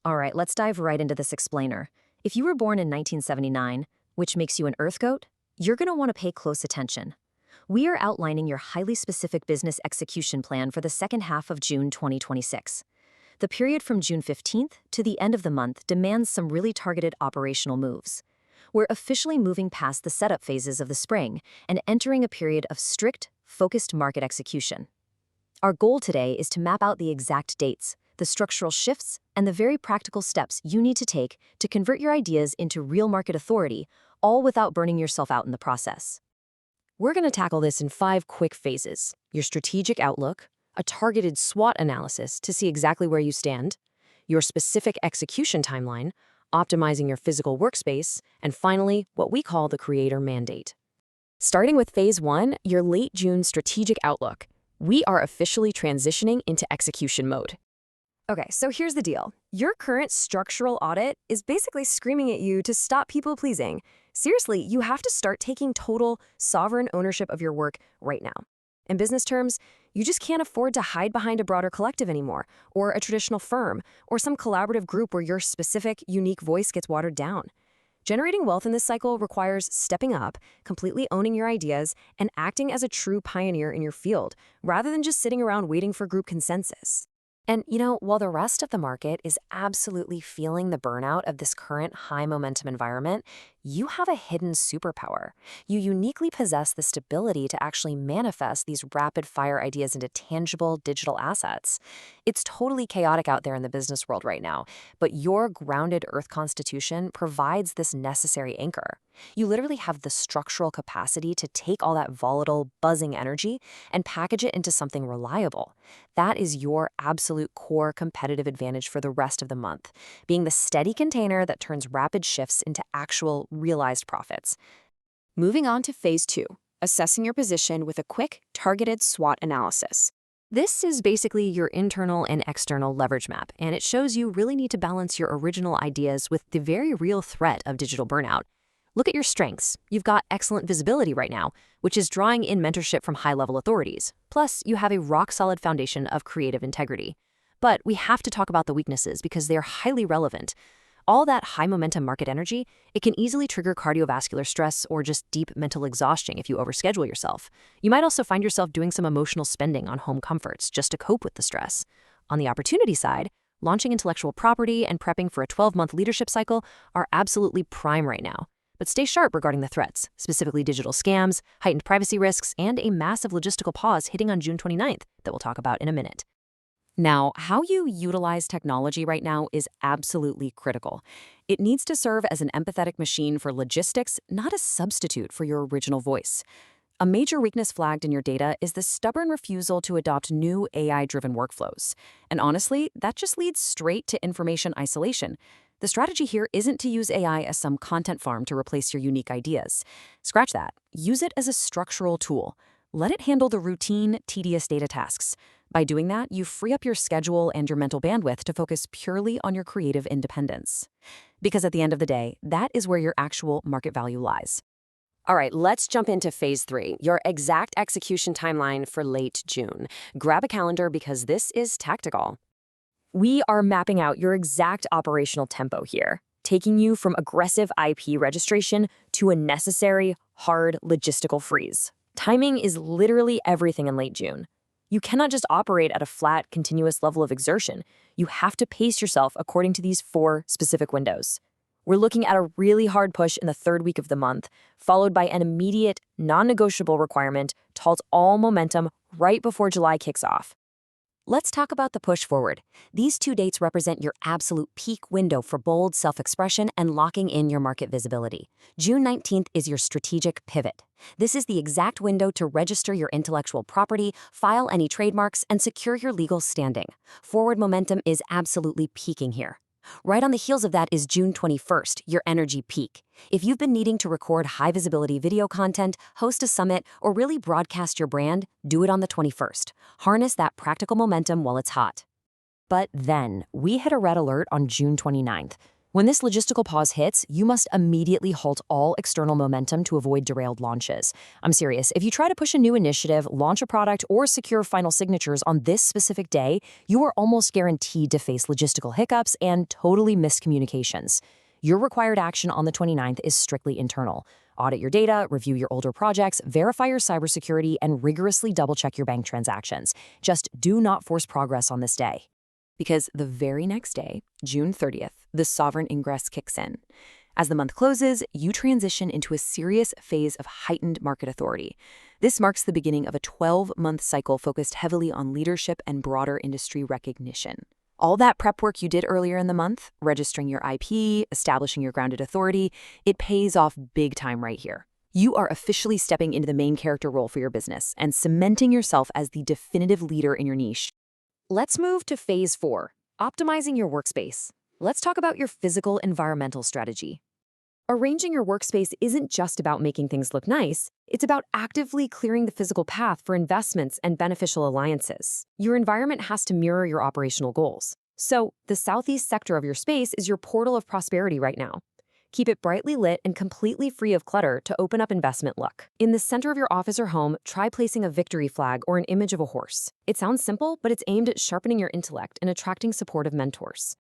All right, let's dive right into this explainer. If you were born in 1979, which makes you an Earth goat, you're going to want to pay close attention. We are outlining your highly specific business execution plan for the second half of June 2026. The period from June 15th to the end of the month demands some really targeted operational moves. We're officially moving past the setup phases of the spring and entering a period of strict, focused market execution. Our goal today is to map out the exact dates, the structural shifts, and the very practical steps you need to take to convert your ideas into real market authority, all without burning yourself out in the process. We're going to tackle this in 5 quick phases: your strategic outlook, a targeted SWOT analysis to see exactly where you stand, your specific execution timeline, optimizing your physical workspace, and finally, what we call the creator mandate. Starting with phase 1, your late June strategic outlook, we are officially transitioning into execution mode. Okay, so here's the deal. Your current structural audit is basically screaming at you to stop people-pleasing. Seriously, you have to start taking total, sovereign ownership of your work right now. In business terms, you just can't afford to hide behind a broader collective anymore, or a traditional firm, or some collaborative group where your specific, unique voice gets watered down. Generating wealth in this cycle requires stepping up, completely owning your ideas, and acting as a true pioneer in your field, rather than just sitting around waiting for group consensus. And, while the rest of the market is absolutely feeling the burnout of this current high-momentum environment, you have a hidden superpower. You uniquely possess the stability to actually manifest these rapid-fire ideas into tangible digital assets. It's totally chaotic out there in the business world right now, but your grounded Earth constitution provides this necessary anchor. You literally have the structural capacity to take all that volatile, buzzing energy and package it into something reliable. That is your absolute core competitive advantage for the rest of the month, being the steady container that turns rapid shifts into actual, realized profits. Moving on to phase 2, assessing your position with a quick, targeted SWOT analysis. This is basically your internal and external leverage map, and it shows you really need to balance your original ideas with the very real threat of digital burnout. Look at your strengths. You've got excellent visibility right now, which is drawing in mentorship from high-level authorities. Plus, you have a rock-solid foundation of creative integrity. But we have to talk about the weaknesses because they are highly relevant. All that high-momentum market energy, it can easily trigger cardiovascular stress or just deep mental exhaustion if you overschedule yourself. You might also find yourself doing some emotional spending on home comforts just to cope with the stress. On the opportunity side, launching intellectual property and prepping for a 12-month leadership cycle are absolutely prime right now. But stay sharp regarding the threats, specifically digital scams, heightened privacy risks, and a massive logistical pause hitting on June 29th that we'll talk about in a minute. Now, how you utilize technology right now is absolutely critical. It needs to serve as an empathetic machine for logistics, not a substitute for your original voice. A major weakness flagged in your data is the stubborn refusal to adopt new AI-driven workflows. And honestly, that just leads straight to information isolation. The strategy here isn't to use AI as some content farm to replace your unique ideas. Scratch that. Use it as a structural tool. Let it handle the routine, tedious data tasks. By doing that, you free up your schedule and your mental bandwidth to focus purely on your creative independence. Because at the end of the day, that is where your actual market value lies. All right, let's jump into phase 3, your exact execution timeline for late June. Grab a calendar because this is tactical. We are mapping out your exact operational tempo here, taking you from aggressive IP registration to a necessary, hard logistical freeze. Timing is literally everything in late June. You cannot just operate at a flat, continuous level of exertion. You have to pace yourself according to these 4 specific windows. We're looking at a really hard push in the 3rd week of the month, followed by an immediate, non-negotiable requirement to halt all momentum right before July kicks off. Let's talk about the push forward. These 2 dates represent your absolute peak window for bold self-expression and locking in your market visibility. June 19th is your strategic pivot. This is the exact window to register your intellectual property, file any trademarks, and secure your legal standing. Forward momentum is absolutely peaking here. Right on the heels of that is June 21st, your energy peak. If you've been needing to record high-visibility video content, host a summit, or really broadcast your brand, do it on the 21st. Harness that practical momentum while it's hot. But then, we hit a red alert on June 29th. When this logistical pause hits, you must immediately halt all external momentum to avoid derailed launches. I'm serious. If you try to push a new initiative, launch a product, or secure final signatures on this specific day, you are almost guaranteed to face logistical hiccups and totally missed communications. Your required action on the 29th is strictly internal. Audit your data, review your older projects, verify your cybersecurity, and rigorously double-check your bank transactions. Just do not force progress on this day. Because the very next day, June 30th, the sovereign ingress kicks in. As the month closes, you transition into a serious phase of heightened market authority. This marks the beginning of a 12-month cycle focused heavily on leadership and broader industry recognition. All that prep work you did earlier in the month, registering your IP, establishing your grounded authority, it pays off big time right here. You are officially stepping into the main character role for your business and cementing yourself as the definitive leader in your niche. Let's move to phase 4, optimizing your workspace. Let's talk about your physical environmental strategy. Arranging your workspace isn't just about making things look nice, it's about actively clearing the physical path for investments and beneficial alliances. Your environment has to mirror your operational goals. So, the southeast sector of your space is your portal of prosperity right now. Keep it brightly lit and completely free of clutter to open up investment luck. In the center of your office or home, try placing a victory flag or an image of a horse. It sounds simple, but it's aimed at sharpening your intellect and attracting supportive mentors.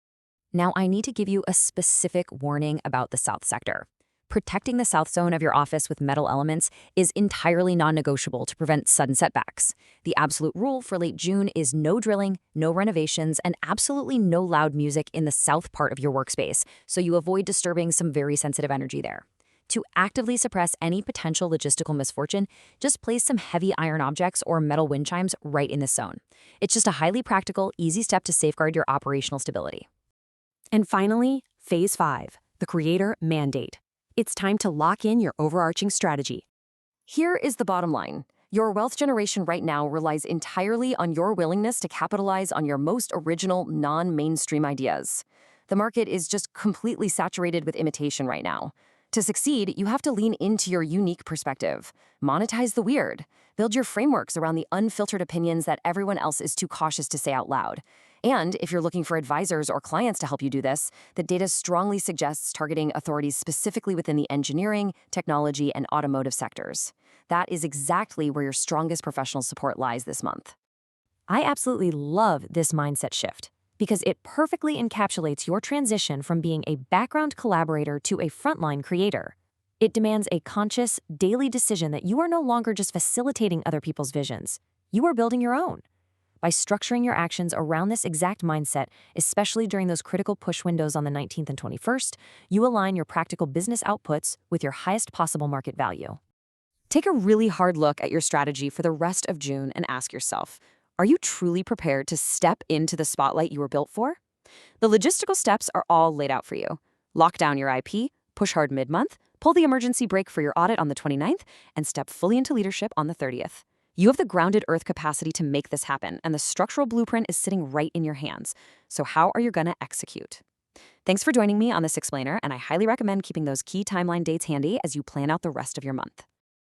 Now, I need to give you a specific warning about the south sector. Protecting the south zone of your office with metal elements is entirely non-negotiable to prevent sudden setbacks. The absolute rule for late June is no drilling, no renovations, and absolutely no loud music in the south part of your workspace, so you avoid disturbing some very sensitive energy there. To actively suppress any potential logistical misfortune, just place some heavy iron objects or metal wind chimes right in this zone. It's just a highly practical, easy step to safeguard your operational stability. And finally, phase 5, the creator mandate. It's time to lock in your overarching strategy. Here is the bottom line. Your wealth generation right now relies entirely on your willingness to capitalize on your most original, non-mainstream ideas. The market is just completely saturated with imitation right now. To succeed, you have to lean into your unique perspective. Monetize the weird. Build your frameworks around the unfiltered opinions that everyone else is too cautious to say out loud. And if you're looking for advisors or clients to help you do this, the data strongly suggests targeting authorities specifically within the engineering, technology, and automotive sectors. That is exactly where your strongest professional support lies this month. I absolutely love this mindset shift because it perfectly encapsulates your transition from being a background collaborator to a frontline creator. It demands a conscious, daily decision that you are no longer just facilitating other people's visions. You are building your own. By structuring your actions around this exact mindset, especially during those critical push windows on the 19th and 21st, you align your practical business outputs with your highest possible market value. Take a really hard look at your strategy for the rest of June and ask yourself, are you truly prepared to step into the spotlight you were built for? The logistical steps are all laid out for you. Lock down your IP, push hard mid-month, pull the emergency brake for your audit on the 29th, and step fully into leadership on the 30th. You have the grounded earth capacity to make this happen, and the structural blueprint is sitting right in your hands. So how are you going to execute? Thanks for joining me on this explainer, and I highly recommend keeping those key timeline dates handy as you plan out the rest of your month.